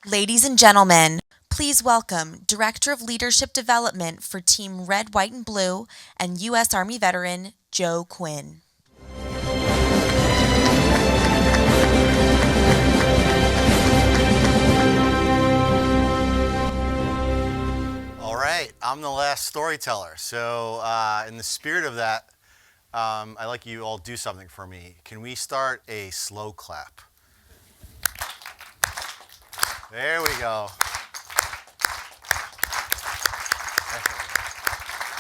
Ladies and gentlemen, please welcome Director of Leadership Development for Team Red, White, and Blue and U.S. Army veteran Joe Quinn. All right, I'm the last storyteller. So in the spirit of that, I'd like you all to do something for me. Can we start a slow clap? There we go.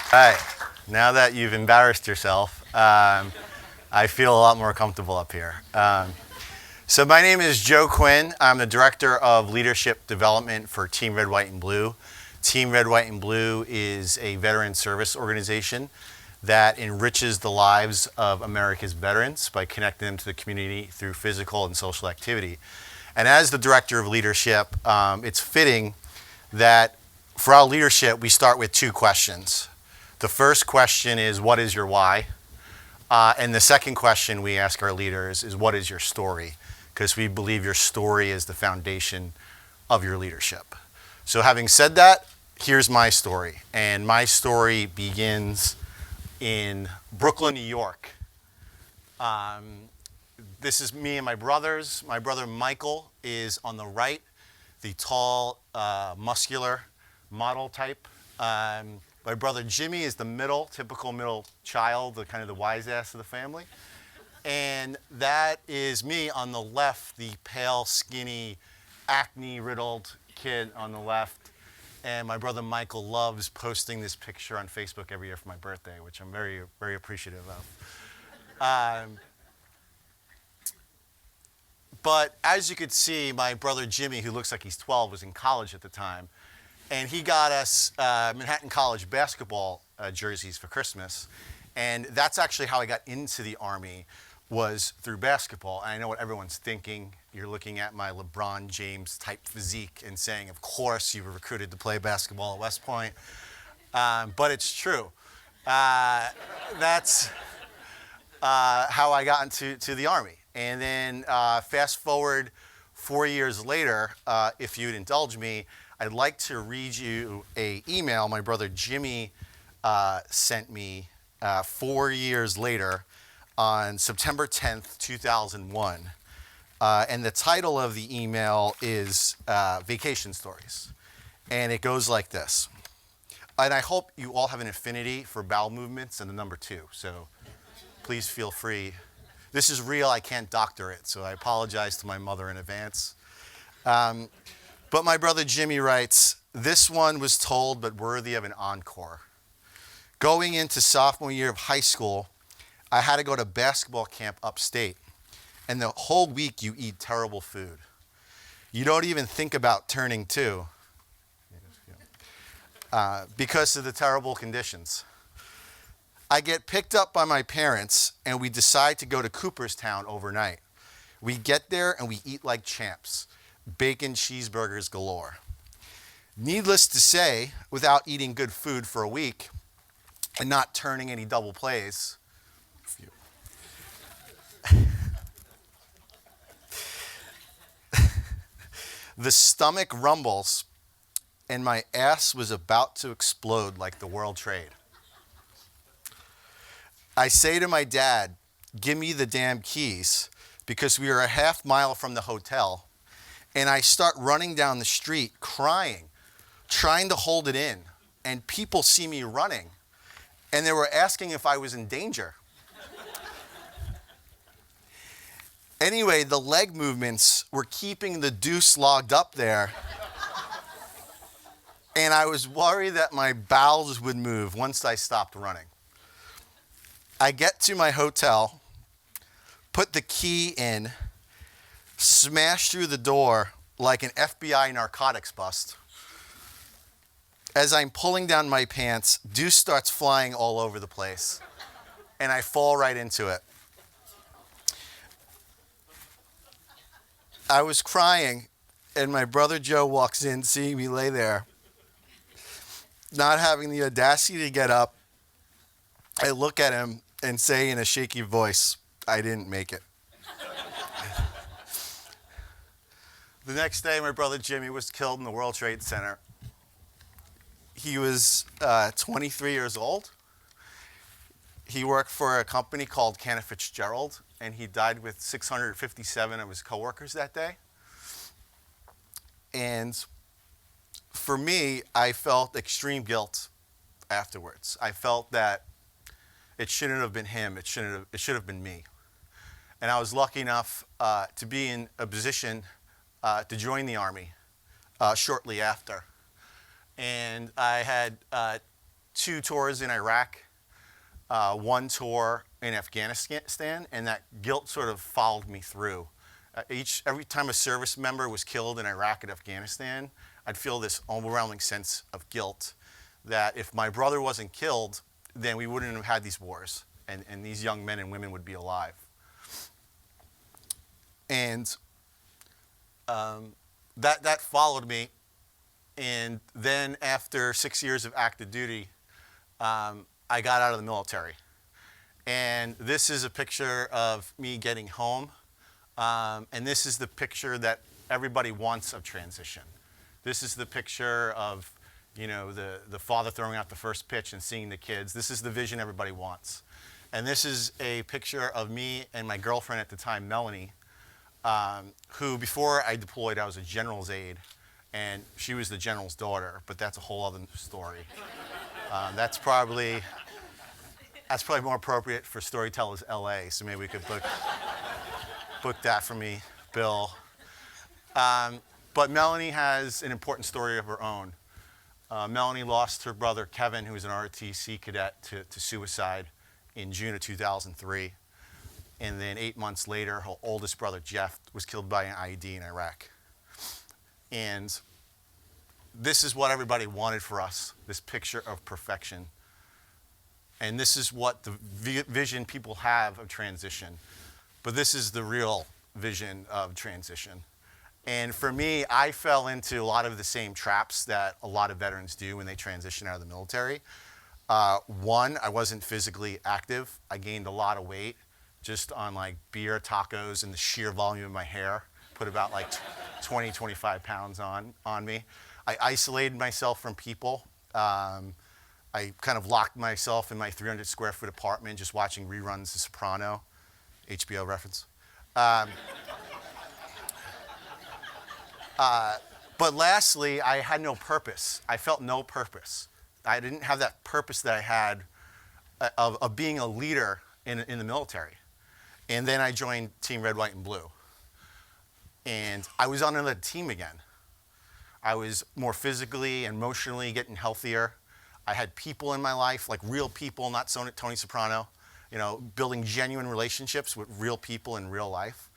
All right, now that you've embarrassed yourself, I feel a lot more comfortable up here. So my name is Joe Quinn. I'm the Director of Leadership Development for Team Red, White, and Blue. Team Red, White, and Blue is a veteran service organization that enriches the lives of America's veterans by connecting them to the community through physical and social activity. And as the Director of Leadership, it's fitting that for our leadership, we start with two questions. The first question is, what is your why? And the second question we ask our leaders is, what is your story? Because we believe your story is the foundation of your leadership. So having said that, here's my story. And my story begins in Brooklyn, New York. This is me and my brothers. My brother Michael is on the right, the tall, muscular model type. My brother Jimmy is the middle, typical middle child, the kind of the wise ass of the family. And that is me on the left, the pale, skinny, acne-riddled kid on the left. And my brother Michael loves posting this picture on Facebook every year for my birthday, which I'm very, very appreciative of. But as you could see, my brother Jimmy, who looks like he's 12, was in college at the time. And he got us Manhattan College basketball jerseys for Christmas. And that's actually how I got into the Army, was through basketball. And I know what everyone's thinking. You're looking at my LeBron James type physique and saying, of course you were recruited to play basketball at West Point. But it's true. That's how I got into the Army. And then fast forward 4 years later, if you'd indulge me, I'd like to read you an email my brother Jimmy sent me 4 years later on September 10th, 2001. And the title of the email is Vacation Stories. And it goes like this. And I hope you all have an affinity for bowel movements and the number 2. So please feel free. This is real. I can't doctor it. So I apologize to my mother in advance. But my brother Jimmy writes, this one was told but worthy of an encore. Going into sophomore year of high school, I had to go to basketball camp upstate. And the whole week you eat terrible food. You don't even think about turning 2 because of the terrible conditions. I get picked up by my parents and we decide to go to Cooperstown overnight. We get there and we eat like champs. Bacon cheeseburgers galore. Needless to say, without eating good food for a week and not turning any double plays, the stomach rumbles and my ass was about to explode like the World Trade. I say to my dad, give me the damn keys, because we are a half mile from the hotel, and I start running down the street crying, trying to hold it in, and people see me running, and they were asking if I was in danger. Anyway, the leg movements were keeping the deuce logged up there, and I was worried that my bowels would move once I stopped running. I get to my hotel, put the key in, smash through the door like an FBI narcotics bust. As I'm pulling down my pants, deuce starts flying all over the place, and I fall right into it. I was crying, and my brother Joe walks in, seeing me lay there, not having the audacity to get up. I look at him and say in a shaky voice, I didn't make it. The next day, my brother Jimmy was killed in the World Trade Center. He was 23 years old. He worked for a company called Cantor Fitzgerald, and he died with 657 of his coworkers that day. And for me, I felt extreme guilt afterwards. I felt that it shouldn't have been him. It should have been me. And I was lucky enough to be in a position to join the Army shortly after. And I had 2 tours in Iraq, 1 tour in Afghanistan, and that guilt sort of followed me through. Every time a service member was killed in Iraq and Afghanistan, I'd feel this overwhelming sense of guilt that if my brother wasn't killed, then we wouldn't have had these wars, and these young men and women would be alive. And that followed me. And then after 6 years of active duty, I got out of the military. And this is a picture of me getting home. And this is the picture that everybody wants of transition. This is the picture of, the father throwing out the first pitch and seeing the kids. This is the vision everybody wants. And this is a picture of me and my girlfriend at the time, Melanie, who before I deployed, I was a general's aide. And she was the general's daughter, but that's a whole other story. That's probably more appropriate for Storytellers LA, so maybe we could book that for me, Bill. But Melanie has an important story of her own. Melanie lost her brother Kevin, who was an ROTC cadet, to suicide in June of 2003. And then 8 months later, her oldest brother Jeff was killed by an IED in Iraq. And this is what everybody wanted for us, this picture of perfection. And this is what the vision people have of transition. But this is the real vision of transition. And for me, I fell into a lot of the same traps that a lot of veterans do when they transition out of the military. One, I wasn't physically active. I gained a lot of weight just on beer, tacos, and the sheer volume of my hair. Put about 20, 25 pounds on me. I isolated myself from people. I kind of locked myself in my 300 square foot apartment just watching reruns of Soprano, HBO reference. But lastly, I had no purpose. I felt no purpose. I didn't have that purpose that I had of being a leader in the military. And then I joined Team Red, White, and Blue. And I was on another team again. I was more physically and emotionally getting healthier. I had people in my life, real people, not Tony Soprano, building genuine relationships with real people in real life.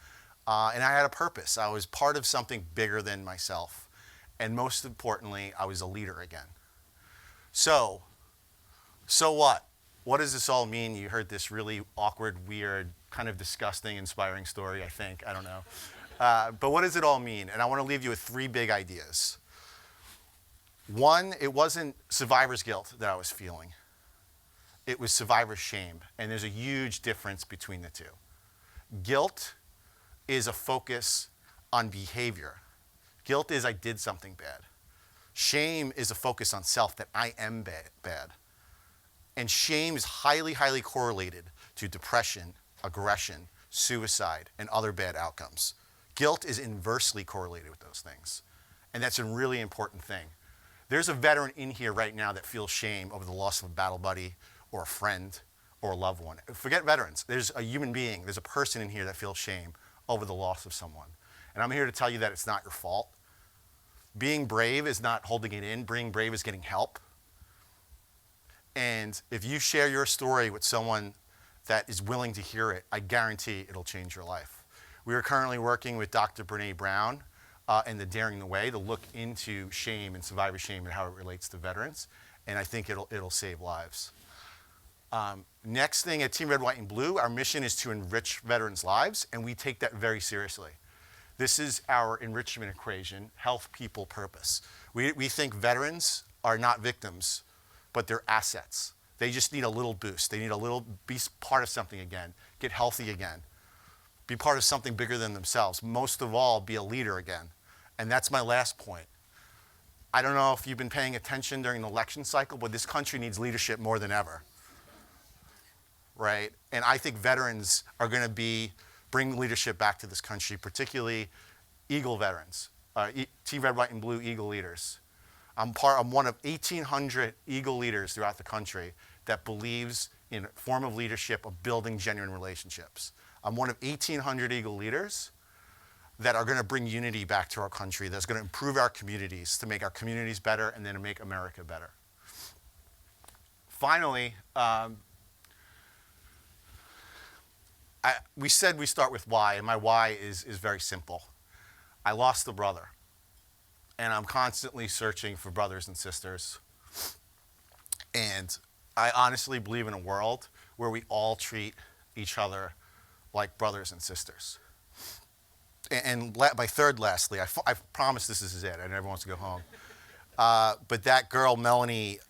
And I had a purpose. I was part of something bigger than myself. And most importantly, I was a leader again. So what? What does this all mean? You heard this really awkward, weird, kind of disgusting, inspiring story, I think. I don't know. But what does it all mean? And I want to leave you with 3 big ideas. One, it wasn't survivor's guilt that I was feeling. It was survivor's shame. And there's a huge difference between the two. Guilt is a focus on behavior. Guilt is I did something bad. Shame is a focus on self, that I am bad. And shame is highly, highly correlated to depression, aggression, suicide, and other bad outcomes. Guilt is inversely correlated with those things. And that's a really important thing. There's a veteran in here right now that feels shame over the loss of a battle buddy or a friend or a loved one. Forget veterans. There's a human being. There's a person in here that feels shame over the loss of someone. And I'm here to tell you that it's not your fault. Being brave is not holding it in. Being brave is getting help. And if you share your story with someone that is willing to hear it, I guarantee it'll change your life. We are currently working with Dr. Brené Brown and the Daring the Way to look into shame and survivor shame and how it relates to veterans. And I think it'll save lives. Next thing at Team Red, White, and Blue, our mission is to enrich veterans' lives, and we take that very seriously. This is our enrichment equation, health, people, purpose. We think veterans are not victims, but they're assets. They just need a little boost. They need be part of something again, get healthy again, be part of something bigger than themselves. Most of all, be a leader again. And that's my last point. I don't know if you've been paying attention during the election cycle, but this country needs leadership more than ever, right? And I think veterans are going to bring leadership back to this country, particularly Eagle veterans, Team Red, White, and Blue Eagle leaders. I'm one of 1,800 Eagle leaders throughout the country that believes in a form of leadership of building genuine relationships. I'm one of 1,800 Eagle leaders that are going to bring unity back to our country, that's going to improve our communities, to make our communities better, and then to make America better. Finally, we said we start with why, and my why is very simple. I lost a brother, and I'm constantly searching for brothers and sisters. And I honestly believe in a world where we all treat each other like brothers and sisters. And my third, lastly, I promise this is it. I never want to go home. But that girl, Melanie,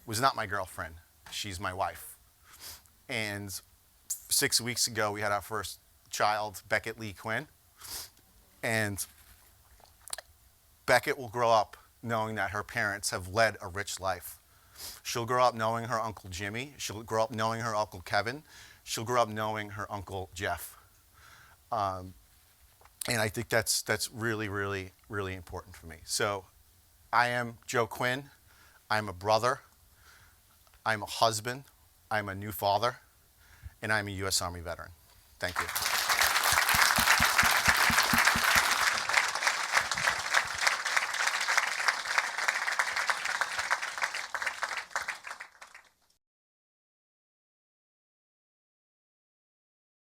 was not my girlfriend. She's my wife. And 6 weeks ago, we had our first child, Beckett Lee Quinn. And Beckett will grow up knowing that her parents have led a rich life. She'll grow up knowing her Uncle Jimmy. She'll grow up knowing her Uncle Kevin. She'll grow up knowing her Uncle Jeff. And I think that's really, really, really important for me. So I am Joe Quinn. I'm a brother. I'm a husband. I'm a new father. And I'm a U.S. Army veteran. Thank you.